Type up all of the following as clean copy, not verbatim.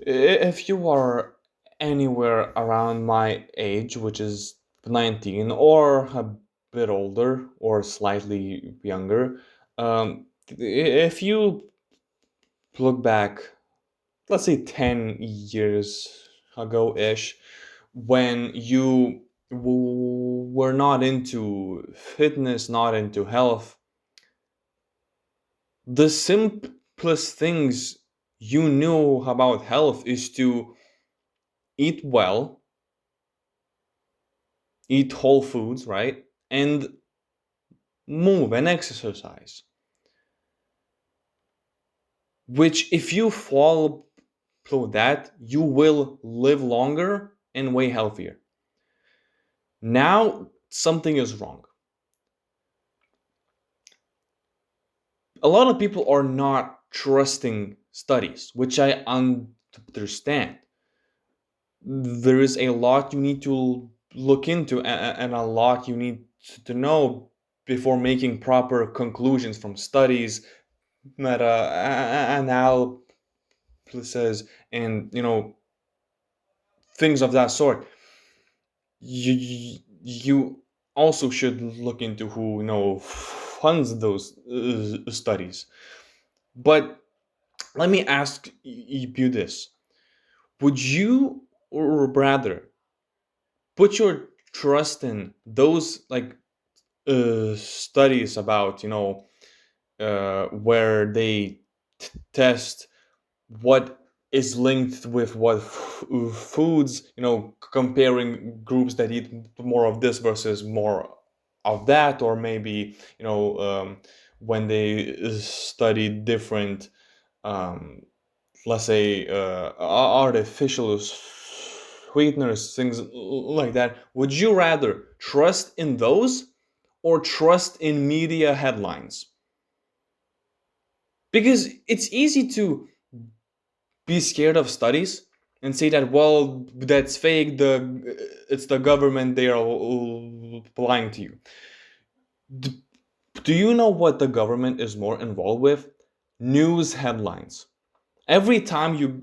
If you are anywhere around my age, which is 19, or a bit older, or slightly younger, if you look back, let's say 10 years ago ish, when you were not into fitness, not into health, the simplest things you knew about health is to eat well, eat whole foods, right? And move and exercise. Which, if you follow that, you will live longer and way healthier. Now, something is wrong. A lot of people are not trusting studies, which I understand. There is a lot you need to look into, and a lot you need to know before making proper conclusions from studies, meta analysis, and things of that sort. You also should look into who funds those studies. But let me ask you this: would you rather put your trust in those studies about where they test what is linked with what foods, comparing groups that eat more of this versus more of that, or maybe when they study different, um, let's say, artificial sweeteners, things like that. Would you rather trust in those or trust in media headlines? Because it's easy to be scared of studies and say that, well, that's fake, it's the government, they are lying to you. D- do you know what the government is more involved with? News headlines. Every time you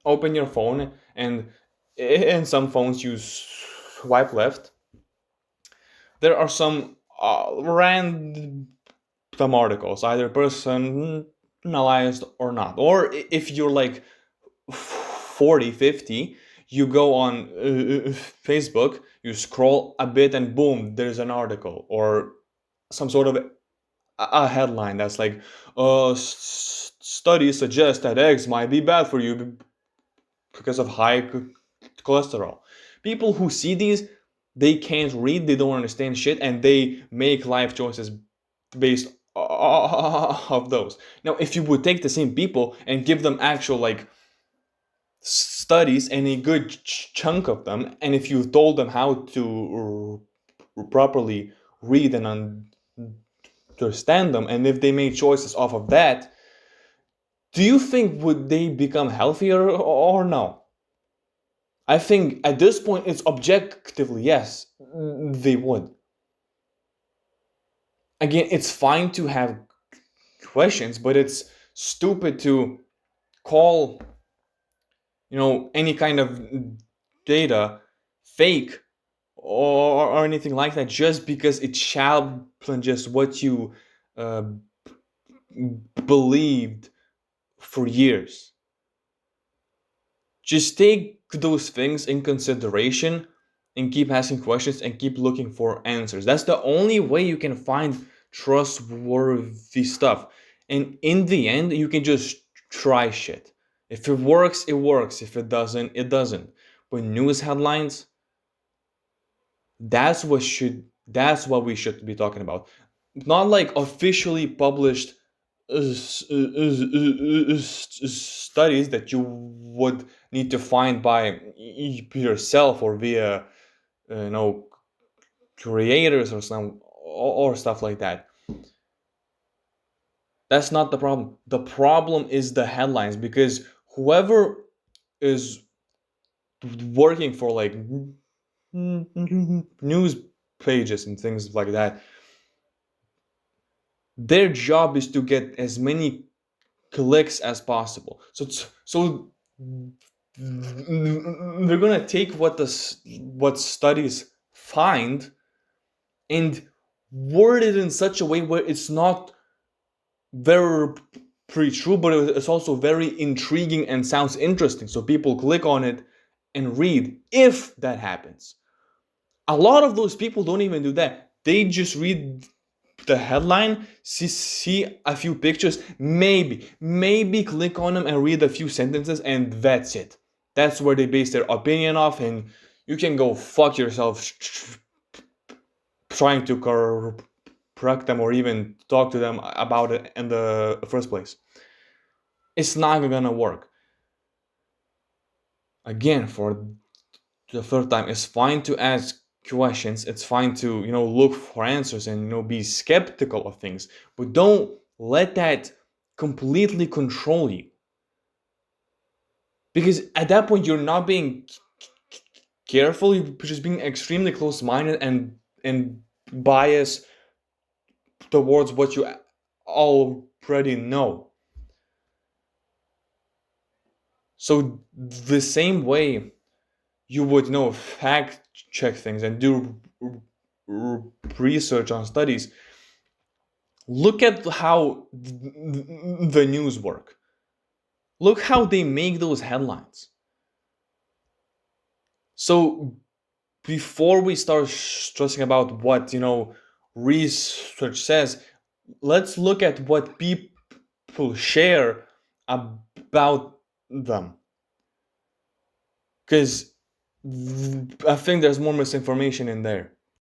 open your phone, and in some phones you swipe left, there are some random articles, either personalized or not. Or if you're like 40, 50, you go on Facebook, you scroll a bit, and boom, there's an article or some sort of a headline that's like, studies suggest that eggs might be bad for you because of high cholesterol. People who see these, they can't read, they don't understand shit, and they make life choices based of those. Now, if you would take the same people and give them actual studies and a good chunk of them, and if you told them how to properly read and understand them, and if they made choices off of that, do you think would they become healthier or no? I think at this point it's objectively yes, they would. Again, it's fine to have questions, but it's stupid to call any kind of data fake, or anything like that, just because it challenges what you uh, believed for years. Just take those things in consideration and keep asking questions and keep looking for answers. That's the only way you can find trustworthy stuff. And in the end, you can just try shit. If it works, it works. If it doesn't, it doesn't. But news headlines, that's what we should be talking about. Not like officially published studies that you would need to find by yourself or via you know creators or stuff like that. That's not the problem. The problem is the headlines, because whoever is working for news pages and things like that, their job is to get as many clicks as possible. So they're gonna take what studies find and word it in such a way where it's not very pretty true, but it's also very intriguing and sounds interesting. So people click on it and read if that happens. A lot of those people don't even do that. They just read the headline, see a few pictures, maybe click on them and read a few sentences, and that's it. That's where they base their opinion off, and you can go fuck yourself trying to correct them or even talk to them about it in the first place. It's not gonna work. Again, for the third time, it's fine to ask questions, it's fine to look for answers and be skeptical of things, but don't let that completely control you, because at that point you're not being careful, you're just being extremely close-minded and biased towards what you already know. So the same way you would fact check things and do research on studies, look at how the news work. Look how they make those headlines. So before we start stressing about what research says, let's look at what people share about them, because I think there's more misinformation in there.